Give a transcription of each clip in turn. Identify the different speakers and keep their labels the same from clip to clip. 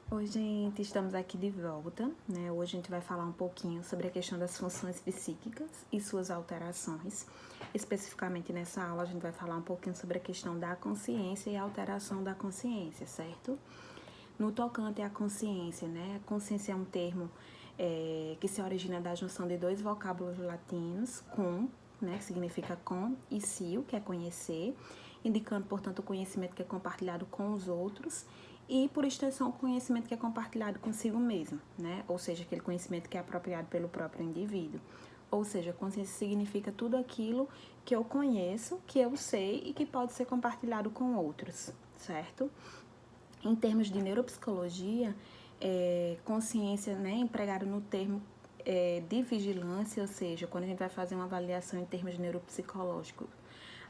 Speaker 1: Oi, gente, estamos aqui de volta, né? Hoje a gente vai falar um pouquinho sobre a questão das funções psíquicas e suas alterações. Especificamente nessa aula, a gente vai falar um pouquinho sobre a questão da consciência e a alteração da consciência, certo? No tocante à consciência, né? A consciência é um termo que se origina da junção de dois vocábulos latinos, com, né, que significa com, e sil, que é conhecer, indicando, portanto, o conhecimento que é compartilhado com os outros, e, por extensão, o conhecimento que é compartilhado consigo mesmo, né? Ou seja, aquele conhecimento que é apropriado pelo próprio indivíduo. Ou seja, consciência significa tudo aquilo que eu conheço, que eu sei e que pode ser compartilhado com outros, certo? Em termos de neuropsicologia, consciência, né, empregado no termo de vigilância, ou seja, quando a gente vai fazer uma avaliação em termos neuropsicológicos,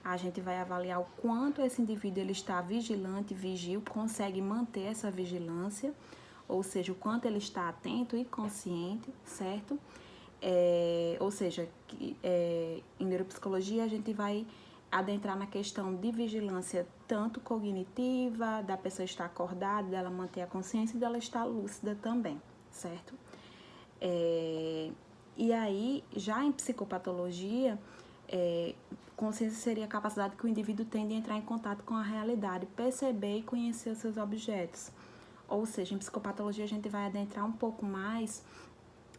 Speaker 1: a gente vai avaliar o quanto esse indivíduo ele está vigilante, vigil, consegue manter essa vigilância, ou seja, o quanto ele está atento e consciente, certo? Ou seja, em neuropsicologia a gente vai adentrar na questão de vigilância tanto cognitiva, da pessoa estar acordada, dela manter a consciência e dela estar lúcida também, certo? E aí, já em psicopatologia, consciência seria a capacidade que o indivíduo tem de entrar em contato com a realidade, perceber e conhecer os seus objetos. Ou seja, em psicopatologia a gente vai adentrar um pouco mais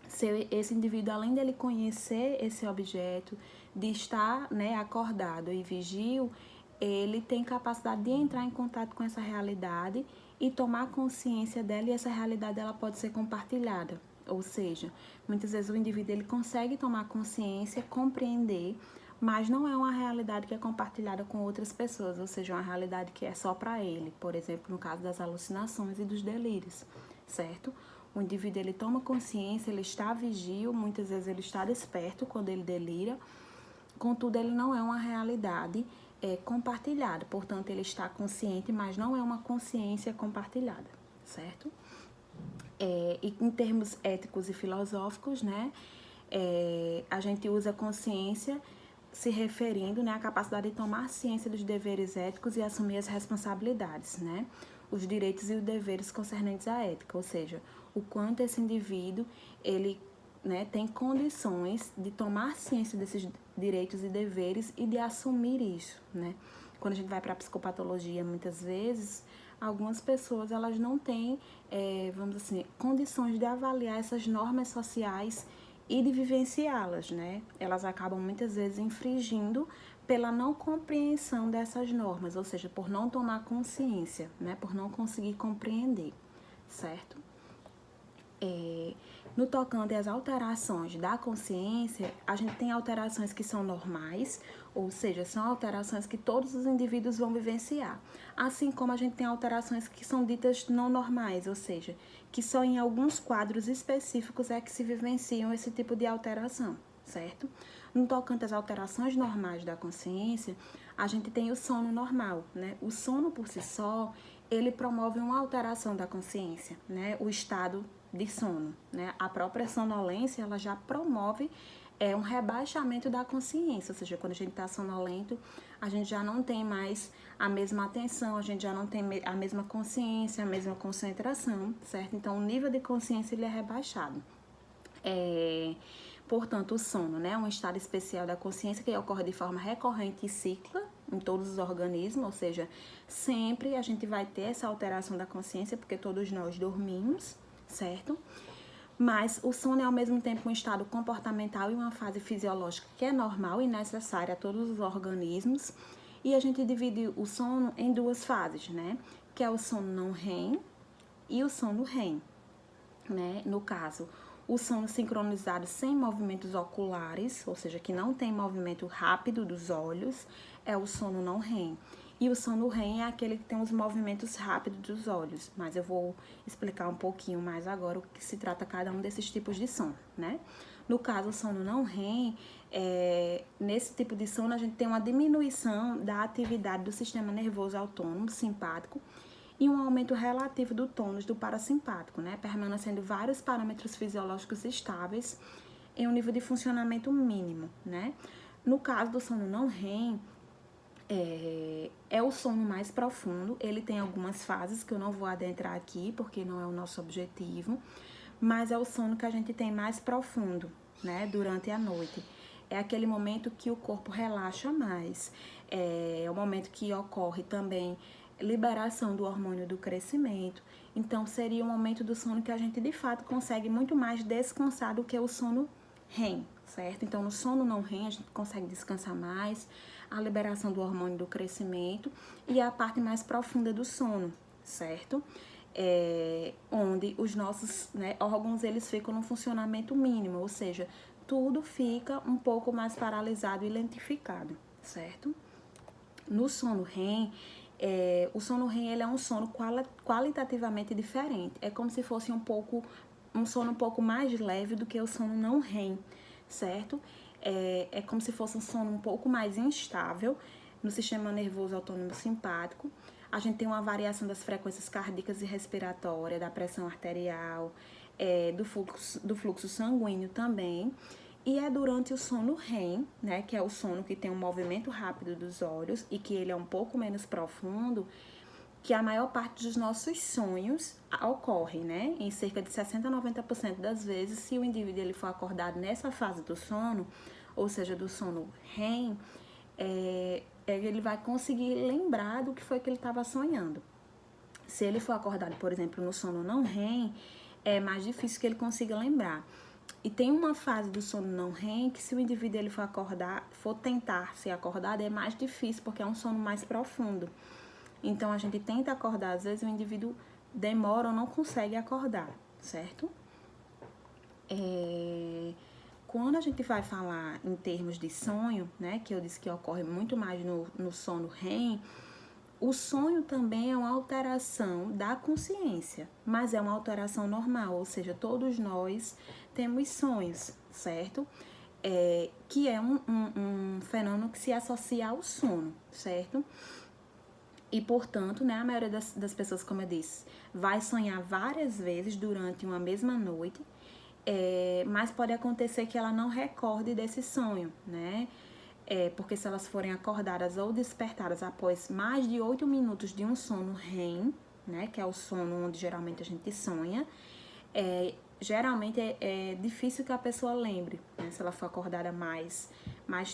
Speaker 1: se esse indivíduo, além dele conhecer esse objeto, de estar, né, acordado e vigil, ele tem capacidade de entrar em contato com essa realidade e tomar consciência dela, e essa realidade ela pode ser compartilhada. Ou seja, muitas vezes o indivíduo ele consegue tomar consciência, compreender, mas não é uma realidade que é compartilhada com outras pessoas, ou seja, uma realidade que é só para ele, por exemplo, no caso das alucinações e dos delírios, certo? O indivíduo ele toma consciência, ele está vigil, muitas vezes ele está desperto quando ele delira, contudo ele não é uma realidade compartilhada, portanto ele está consciente, mas não é uma consciência compartilhada, certo? E em termos éticos e filosóficos, né, a gente usa consciência se referindo, né, à capacidade de tomar ciência dos deveres éticos e assumir as responsabilidades, né, os direitos e os deveres concernentes à ética, ou seja, o quanto esse indivíduo ele, né, tem condições de tomar ciência desses direitos e deveres e de assumir isso, né. Quando a gente vai para a psicopatologia, muitas vezes algumas pessoas elas não têm, vamos assim, condições de avaliar essas normas sociais e de vivenciá-las, né? Elas acabam muitas vezes infringindo pela não compreensão dessas normas, ou seja, por não tomar consciência, né? Por não conseguir compreender, certo? No tocante às alterações da consciência, a gente tem alterações que são normais, ou seja, são alterações que todos os indivíduos vão vivenciar. Assim como a gente tem alterações que são ditas não normais, ou seja, que só em alguns quadros específicos é que se vivenciam esse tipo de alteração, certo? No tocante às alterações normais da consciência, a gente tem o sono normal, né? O sono por si só, ele promove uma alteração da consciência, né? O estado de sono, né? A própria sonolência, ela já promove um rebaixamento da consciência, ou seja, quando a gente está sonolento, a gente já não tem mais a mesma atenção, a gente já não tem a mesma consciência, a mesma concentração, certo? Então, o nível de consciência, ele é rebaixado. Portanto, o sono, né, é um estado especial da consciência que ocorre de forma recorrente e cíclica em todos os organismos, ou seja, sempre a gente vai ter essa alteração da consciência, porque todos nós dormimos, certo? Mas o sono é ao mesmo tempo um estado comportamental e uma fase fisiológica que é normal e necessária a todos os organismos. E a gente divide o sono em duas fases, né? Que é o sono não REM e o sono REM, né? No caso, o sono sincronizado sem movimentos oculares, ou seja, que não tem movimento rápido dos olhos, é o sono não REM. E o sono REM é aquele que tem os movimentos rápidos dos olhos, mas eu vou explicar um pouquinho mais agora o que se trata cada um desses tipos de sono, né? No caso, o sono não REM, nesse tipo de sono a gente tem uma diminuição da atividade do sistema nervoso autônomo simpático e um aumento relativo do tônus do parasimpático, né? Permanecendo vários parâmetros fisiológicos estáveis em um nível de funcionamento mínimo, né? No caso do sono não REM, É o sono mais profundo. Ele tem algumas fases que eu não vou adentrar aqui, porque não é o nosso objetivo, mas é o sono que a gente tem mais profundo, né, durante a noite. É aquele momento que o corpo relaxa mais. É o momento que ocorre também liberação do hormônio do crescimento. Então, seria o momento do sono que a gente, de fato, consegue muito mais descansar do que o sono REM, certo? Então, no sono não REM, a gente consegue descansar mais, a liberação do hormônio do crescimento e a parte mais profunda do sono, certo? Onde os nossos, né, órgãos, eles ficam no funcionamento mínimo, ou seja, tudo fica um pouco mais paralisado e lentificado, certo? No sono REM, o sono REM, ele é um sono qualitativamente diferente. É como se fosse um sono um pouco mais leve do que o sono não REM, certo? É como se fosse um sono um pouco mais instável no sistema nervoso autônomo simpático. A gente tem uma variação das frequências cardíacas e respiratórias, da pressão arterial, do fluxo sanguíneo também. E é durante o sono REM, né, que é o sono que tem um movimento rápido dos olhos e que ele é um pouco menos profundo, que a maior parte dos nossos sonhos ocorre, né? Em cerca de 60 a 90% das vezes, se o indivíduo ele for acordado nessa fase do sono, ou seja, do sono REM, ele vai conseguir lembrar do que foi que ele estava sonhando. Se ele for acordado, por exemplo, no sono não REM, é mais difícil que ele consiga lembrar. E tem uma fase do sono não REM que, se o indivíduo ele for tentar ser acordado, é mais difícil, porque é um sono mais profundo. Então, a gente tenta acordar, às vezes o indivíduo demora ou não consegue acordar, certo? Quando a gente vai falar em termos de sonho, né, que eu disse que ocorre muito mais no sono REM, o sonho também é uma alteração da consciência, mas é uma alteração normal, ou seja, todos nós temos sonhos, certo? Que é um fenômeno que se associa ao sono, certo? E, portanto, né, a maioria das pessoas, como eu disse, vai sonhar várias vezes durante uma mesma noite, mas pode acontecer que ela não recorde desse sonho, né? Porque se elas forem acordadas ou despertadas após mais de 8 minutos de um sono REM, né, que é o sono onde geralmente a gente sonha, geralmente é difícil que a pessoa lembre, né, se ela for acordada mais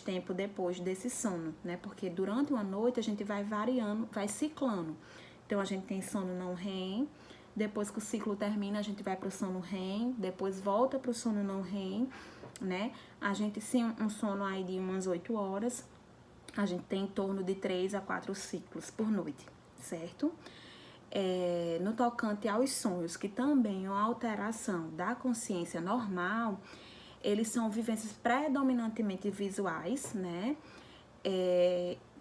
Speaker 1: tempo depois desse sono, né, porque durante uma noite a gente vai variando, vai ciclando. Então, a gente tem sono não REM, depois que o ciclo termina, a gente vai para o sono REM, depois volta para o sono não REM, né? A gente, sim, um sono aí de umas 8 horas, a gente tem em torno de 3 a 4 ciclos por noite, certo? No tocante aos sonhos, que também é uma alteração da consciência normal, eles são vivências predominantemente visuais, né?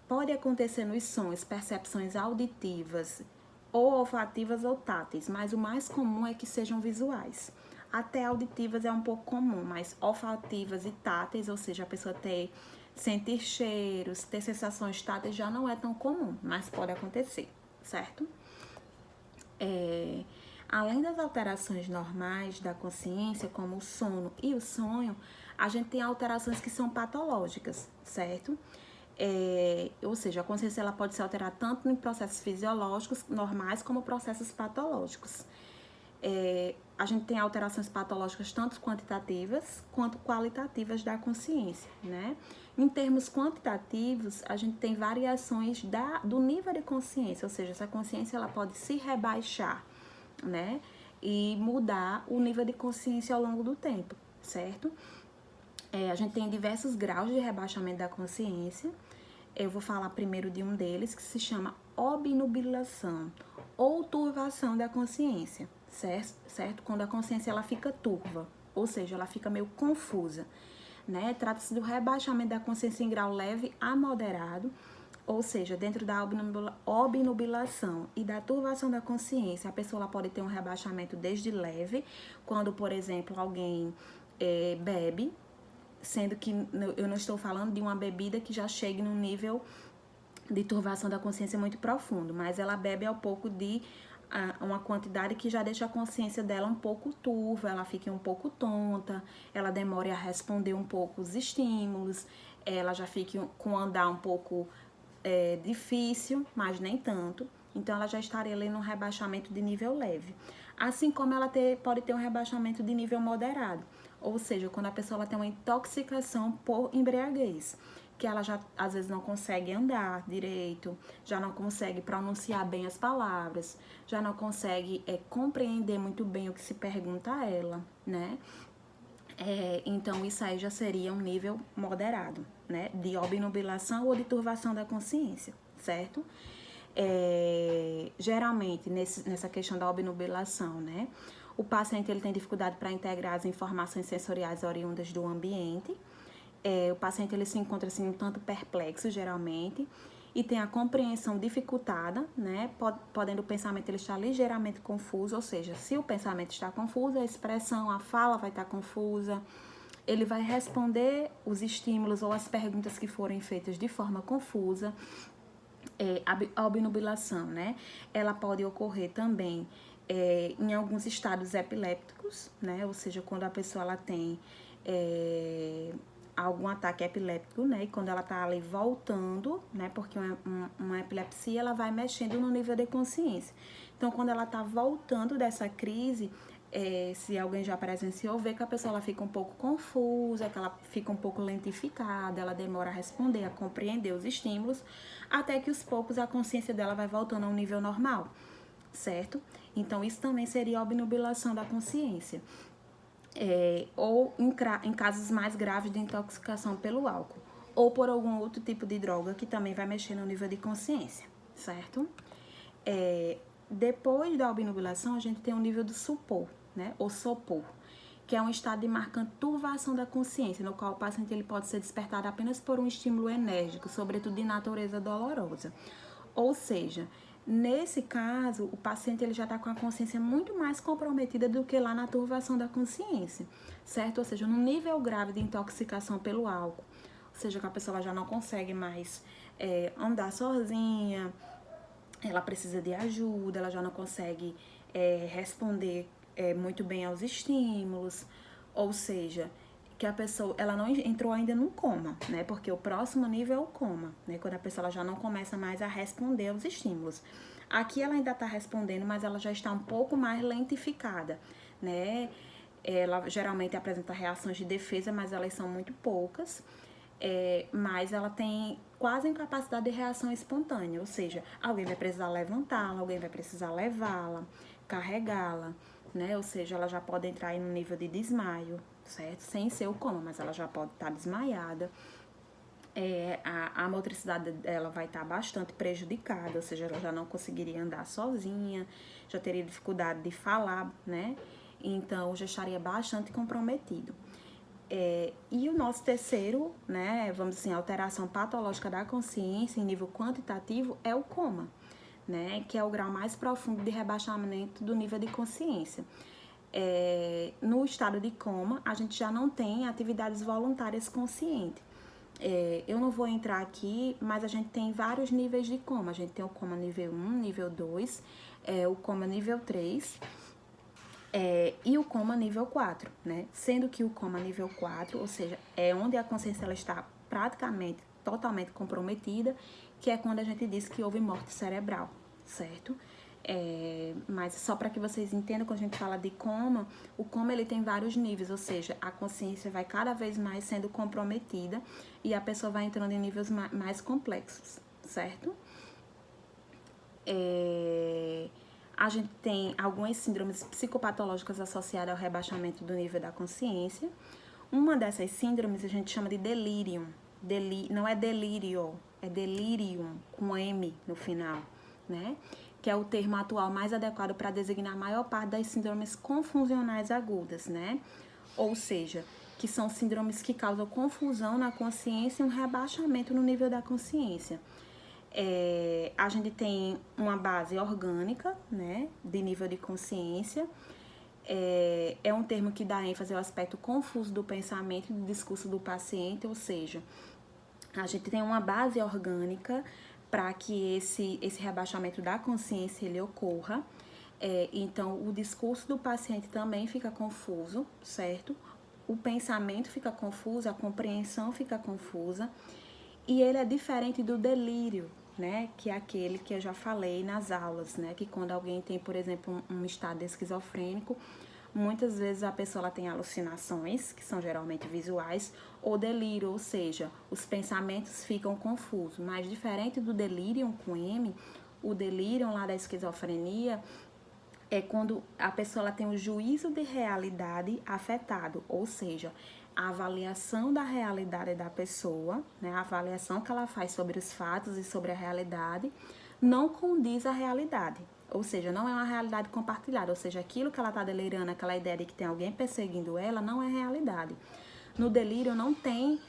Speaker 1: Pode acontecer nos sonhos percepções auditivas ou olfativas ou táteis, mas o mais comum é que sejam visuais. Até auditivas é um pouco comum, mas olfativas e táteis, ou seja, a pessoa sentir cheiros, ter sensações táteis já não é tão comum, mas pode acontecer, certo? Além das alterações normais da consciência, como o sono e o sonho, a gente tem alterações que são patológicas, certo? Ou seja, a consciência ela pode se alterar tanto em processos fisiológicos normais como processos patológicos. A gente tem alterações patológicas tanto quantitativas quanto qualitativas da consciência, né? Em termos quantitativos, a gente tem variações do nível de consciência, ou seja, essa consciência ela pode se rebaixar, né? E mudar o nível de consciência ao longo do tempo, certo? A gente tem diversos graus de rebaixamento da consciência. Eu vou falar primeiro de um deles, que se chama obnubilação ou turvação da consciência, certo? Quando a consciência ela fica turva, ou seja, ela fica meio confusa, né? Trata-se do rebaixamento da consciência em grau leve a moderado, ou seja, dentro da obnubilação e da turvação da consciência, a pessoa ela pode ter um rebaixamento desde leve, quando, por exemplo, alguém bebe, sendo que eu não estou falando de uma bebida que já chegue num nível de turvação da consciência muito profundo, mas ela bebe ao pouco de uma quantidade que já deixa a consciência dela um pouco turva, ela fica um pouco tonta, ela demora a responder um pouco os estímulos, ela já fica com o andar um pouco difícil, mas nem tanto. Então, ela já estaria ali num rebaixamento de nível leve. Assim como ela pode ter um rebaixamento de nível moderado. Ou seja, quando a pessoa ela tem uma intoxicação por embriaguez, que ela já às vezes não consegue andar direito, já não consegue pronunciar bem as palavras, já não consegue compreender muito bem o que se pergunta a ela, né? Então, isso aí já seria um nível moderado, né? De obnubilação ou de turvação da consciência, certo? Geralmente, nessa questão da obnubilação, né? O paciente ele tem dificuldade para integrar as informações sensoriais oriundas do ambiente. O paciente ele se encontra assim um tanto perplexo, geralmente, e tem a compreensão dificultada, né? Podendo o pensamento ele estar ligeiramente confuso, ou seja, se o pensamento está confuso, a expressão, a fala vai estar confusa. Ele vai responder os estímulos ou as perguntas que forem feitas de forma confusa. A obnubilação, né? Ela pode ocorrer também em alguns estados epilépticos, né? Ou seja, quando a pessoa ela tem algum ataque epiléptico, né? E quando ela tá ali voltando, né? Porque uma epilepsia, ela vai mexendo no nível de consciência. Então, quando ela tá voltando dessa crise, se alguém já presenciou, vê que a pessoa ela fica um pouco confusa, que ela fica um pouco lentificada, ela demora a responder, a compreender os estímulos, até que aos poucos a consciência dela vai voltando a um nível normal, certo? Então, isso também seria a obnubilação da consciência. Ou em casos mais graves de intoxicação pelo álcool, ou por algum outro tipo de droga que também vai mexer no nível de consciência, certo? Depois da obnubilação, a gente tem o nível do sopor, né? Ou sopor, que é um estado de marcante turvação da consciência, no qual o paciente ele pode ser despertado apenas por um estímulo enérgico, sobretudo de natureza dolorosa. Ou seja, nesse caso, o paciente ele já está com a consciência muito mais comprometida do que lá na turvação da consciência, certo? Ou seja, num nível grave de intoxicação pelo álcool, ou seja, que a pessoa já não consegue mais andar sozinha, ela precisa de ajuda, ela já não consegue responder muito bem aos estímulos, ou seja, que a pessoa ela não entrou ainda no coma, né? Porque o próximo nível é o coma, né? Quando a pessoa ela já não começa mais a responder aos estímulos. Aqui ela ainda está respondendo, mas ela já está um pouco mais lentificada, né? Ela geralmente apresenta reações de defesa, mas elas são muito poucas. Mas ela tem quase incapacidade de reação espontânea, ou seja, alguém vai precisar levantá-la, alguém vai precisar levá-la, carregá-la, né? Ou seja, ela já pode entrar em um nível de desmaio, certo? Sem ser o coma, mas ela já pode estar desmaiada. A motricidade dela vai estar bastante prejudicada, ou seja, ela já não conseguiria andar sozinha, já teria dificuldade de falar, né? Então, já estaria bastante comprometido. E o nosso terceiro, né, vamos dizer, alteração patológica da consciência em nível quantitativo é o coma, né, que é o grau mais profundo de rebaixamento do nível de consciência. No estado de coma, a gente já não tem atividades voluntárias conscientes. Eu não vou entrar aqui, mas a gente tem vários níveis de coma. A gente tem o coma nível 1, nível 2, o coma nível 3... e o coma nível 4, né? Sendo que o coma nível 4, ou seja, é onde a consciência ela está praticamente totalmente comprometida, que é quando a gente diz que houve morte cerebral, certo? Mas só para que vocês entendam, quando a gente fala de coma, o coma ele tem vários níveis, ou seja, a consciência vai cada vez mais sendo comprometida e a pessoa vai entrando em níveis mais complexos, certo? A gente tem algumas síndromes psicopatológicas associadas ao rebaixamento do nível da consciência. Uma dessas síndromes a gente chama de delirium. Não é delírio, é delirium, com M no final, né? Que é o termo atual mais adequado para designar a maior parte das síndromes confusionais agudas, né? Ou seja, que são síndromes que causam confusão na consciência e um rebaixamento no nível da consciência. A gente tem uma base orgânica, né, de nível de consciência. É um termo que dá ênfase ao aspecto confuso do pensamento e do discurso do paciente, ou seja, a gente tem uma base orgânica para que esse rebaixamento da consciência ele ocorra. Então, o discurso do paciente também fica confuso, certo? O pensamento fica confuso, a compreensão fica confusa. E ele é diferente do delírio, né? Que é aquele que eu já falei nas aulas, né? Que quando alguém tem, por exemplo, um estado esquizofrênico, muitas vezes a pessoa ela tem alucinações, que são geralmente visuais, ou delírio, ou seja, os pensamentos ficam confusos. Mas diferente do delírio com M, o delírio lá da esquizofrenia é quando a pessoa ela tem o juízo de realidade afetado, ou seja, a avaliação da realidade da pessoa, né, a avaliação que ela faz sobre os fatos e sobre a realidade, não condiz à realidade. Ou seja, não é uma realidade compartilhada, ou seja, aquilo que ela está delirando, aquela ideia de que tem alguém perseguindo ela, não é realidade. No delírio não tem,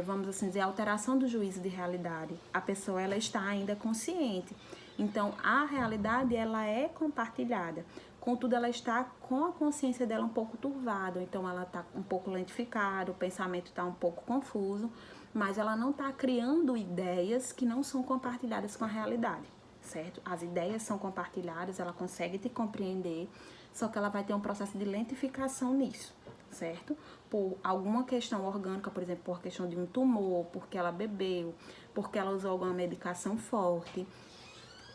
Speaker 1: vamos assim dizer, alteração do juízo de realidade. A pessoa ela está ainda consciente. Então, a realidade ela é compartilhada. Contudo, ela está com a consciência dela um pouco turvada. Então, ela está um pouco lentificada, o pensamento está um pouco confuso, mas ela não está criando ideias que não são compartilhadas com a realidade, certo? As ideias são compartilhadas, ela consegue te compreender, só que ela vai ter um processo de lentificação nisso, certo? Por alguma questão orgânica, por exemplo, por questão de um tumor, porque ela bebeu, porque ela usou alguma medicação forte,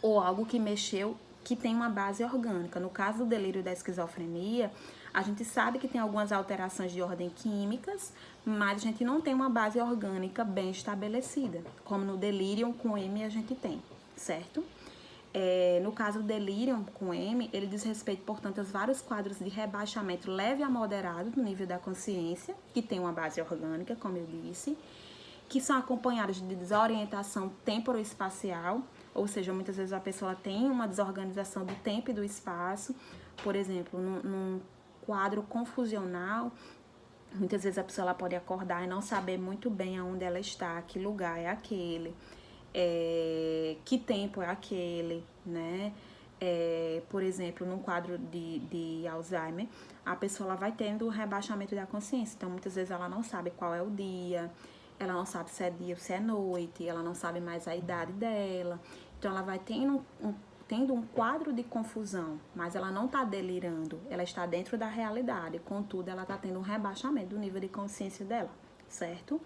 Speaker 1: ou algo que mexeu, que tem uma base orgânica. No caso do delírio da esquizofrenia, a gente sabe que tem algumas alterações de ordem químicas, mas a gente não tem uma base orgânica bem estabelecida, como no delírio com M a gente tem, certo? No caso do delírio com M, ele diz respeito, portanto, aos vários quadros de rebaixamento leve a moderado do nível da consciência, que tem uma base orgânica, como eu disse, que são acompanhados de desorientação temporoespacial, ou seja, muitas vezes a pessoa tem uma desorganização do tempo e do espaço, por exemplo, num quadro confusional, muitas vezes a pessoa ela pode acordar e não saber muito bem aonde ela está, que lugar é aquele, que tempo é aquele, né? Por exemplo, num quadro de Alzheimer, a pessoa ela vai tendo o rebaixamento da consciência, então muitas vezes ela não sabe qual é o dia, ela não sabe se é dia ou se é noite, ela não sabe mais a idade dela, então ela vai tendo um quadro de confusão, mas ela não está delirando, ela está dentro da realidade, contudo ela está tendo um rebaixamento do nível de consciência dela, certo?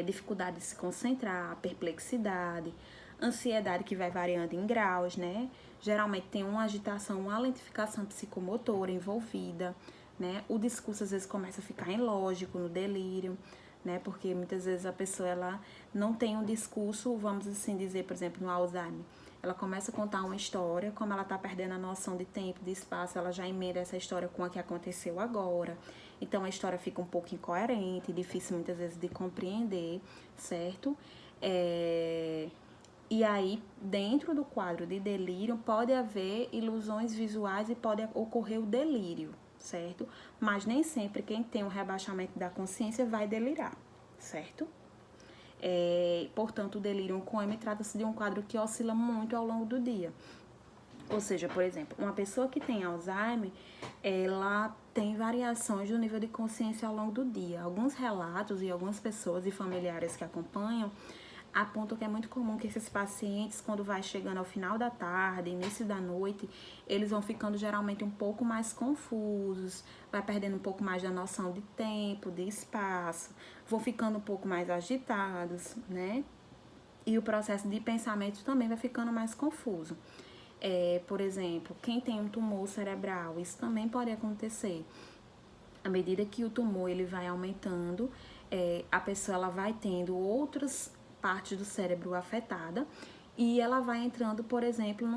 Speaker 1: Dificuldade de se concentrar, perplexidade, ansiedade que vai variando em graus, né? Geralmente tem uma agitação, uma lentificação psicomotora envolvida, né? O discurso às vezes começa a ficar ilógico no delírio, né? Porque muitas vezes a pessoa ela não tem um discurso, vamos assim dizer, por exemplo, no Alzheimer. Ela começa a contar uma história, como ela tá perdendo a noção de tempo, de espaço, ela já emenda essa história com a que aconteceu agora. Então a história fica um pouco incoerente, difícil muitas vezes de compreender, certo? E aí, dentro do quadro de delírio, pode haver ilusões visuais e pode ocorrer o delírio, certo? Mas nem sempre quem tem um rebaixamento da consciência vai delirar, certo? Portanto, o delírio com M trata-se de um quadro que oscila muito ao longo do dia. Ou seja, por exemplo, uma pessoa que tem Alzheimer, ela tem variações do nível de consciência ao longo do dia. Alguns relatos e algumas pessoas e familiares que acompanham apontam que é muito comum que esses pacientes, quando vai chegando ao final da tarde, início da noite, eles vão ficando geralmente um pouco mais confusos, vai perdendo um pouco mais da noção de tempo, de espaço, vão ficando um pouco mais agitados, né? E o processo de pensamento também vai ficando mais confuso. Por exemplo, quem tem um tumor cerebral, isso também pode acontecer. À medida que o tumor ele vai aumentando, a pessoa ela vai tendo outras partes do cérebro afetada e ela vai entrando, por exemplo,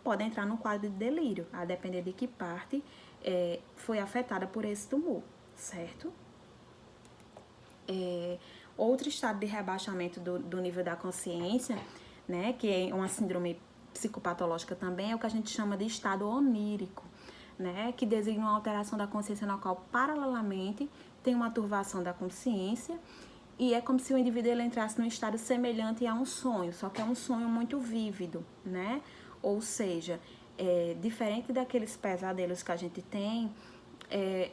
Speaker 1: pode entrar num quadro de delírio, a depender de que parte foi afetada por esse tumor, certo? Outro estado de rebaixamento do nível da consciência, né, que é uma síndrome psicopatológica também, é o que a gente chama de estado onírico, né, que designa uma alteração da consciência na qual, paralelamente, tem uma turvação da consciência e é como se o indivíduo ele entrasse num estado semelhante a um sonho, só que é um sonho muito vívido, né? Ou seja, diferente daqueles pesadelos que a gente tem,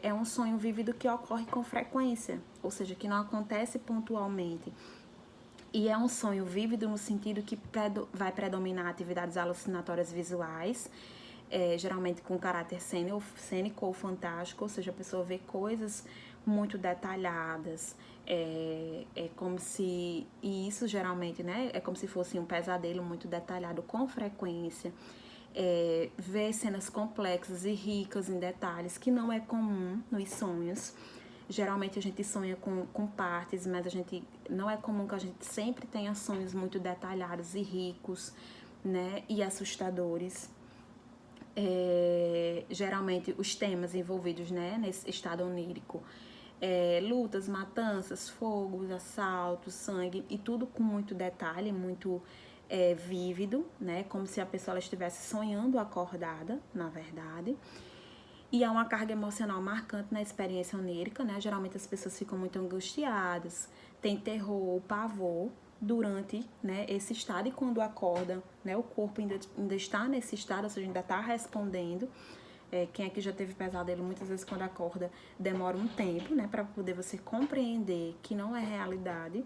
Speaker 1: é um sonho vívido que ocorre com frequência, ou seja, que não acontece pontualmente. E é um sonho vívido no sentido que vai predominar atividades alucinatórias visuais, geralmente com caráter cênico ou fantástico, ou seja, a pessoa vê coisas muito detalhadas, é como se, e isso geralmente, né, é como se fosse um pesadelo muito detalhado com frequência, ver cenas complexas e ricas em detalhes, que não é comum nos sonhos. Geralmente a gente sonha com partes, mas a gente não é comum que a gente sempre tenha sonhos muito detalhados e ricos, né, e assustadores. Geralmente os temas envolvidos, né, nesse estado onírico, lutas, matanças, fogos, assaltos, sangue, e tudo com muito detalhe, muito vívido, né, como se a pessoa estivesse sonhando acordada, na verdade. E há uma carga emocional marcante na experiência onírica, né? Geralmente as pessoas ficam muito angustiadas, tem terror, pavor durante, né, esse estado, e quando acorda, né, o corpo ainda está nesse estado, ou seja, ainda está respondendo. Quem aqui já teve pesadelo, muitas vezes quando acorda demora um tempo, né, para poder você compreender que não é realidade,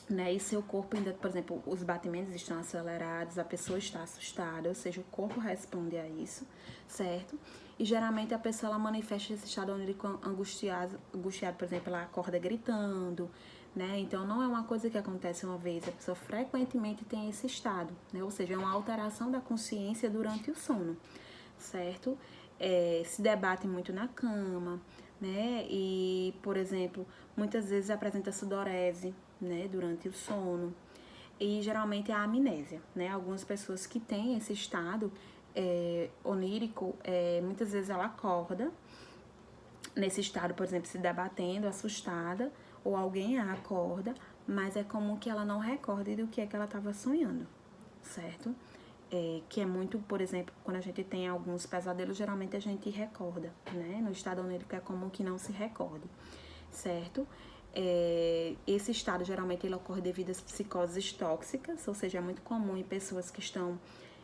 Speaker 1: né, e seu corpo ainda, por exemplo, os batimentos estão acelerados, a pessoa está assustada, ou seja, o corpo responde a isso, certo? E geralmente a pessoa ela manifesta esse estado onírico angustiado, por exemplo, ela acorda gritando, né? Então não é uma coisa que acontece uma vez, a pessoa frequentemente tem esse estado, né? Ou seja, é uma alteração da consciência durante o sono, certo? Se debate muito na cama, né? E, por exemplo, muitas vezes apresenta sudorese, né, durante o sono. E geralmente a amnésia, né? Algumas pessoas que têm esse estado onírico, muitas vezes ela acorda nesse estado, por exemplo, se debatendo, assustada, ou alguém a acorda, mas é comum que ela não recorde do que é que ela estava sonhando, certo? Que é muito, por exemplo, quando a gente tem alguns pesadelos, geralmente a gente recorda, né? No estado onírico é comum que não se recorde, certo? Esse estado geralmente ele ocorre devido às psicoses tóxicas, ou seja, é muito comum em pessoas que estão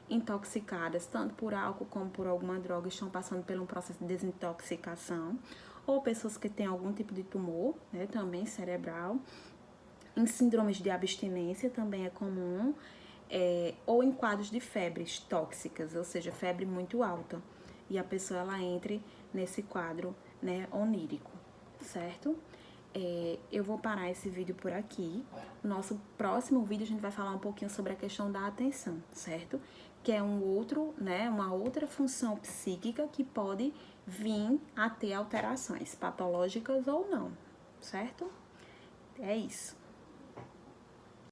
Speaker 1: intoxicadas, tanto por álcool como por alguma droga, estão passando por um processo de desintoxicação, ou pessoas que têm algum tipo de tumor, né, também cerebral. Em síndromes de abstinência também é comum, ou em quadros de febres tóxicas, ou seja, febre muito alta, e a pessoa ela entre nesse quadro, né, onírico, certo? Eu vou parar esse vídeo por aqui. No nosso próximo vídeo a gente vai falar um pouquinho sobre a questão da atenção, certo? Que é uma outra função psíquica que pode vir a ter alterações patológicas ou não, certo? É isso.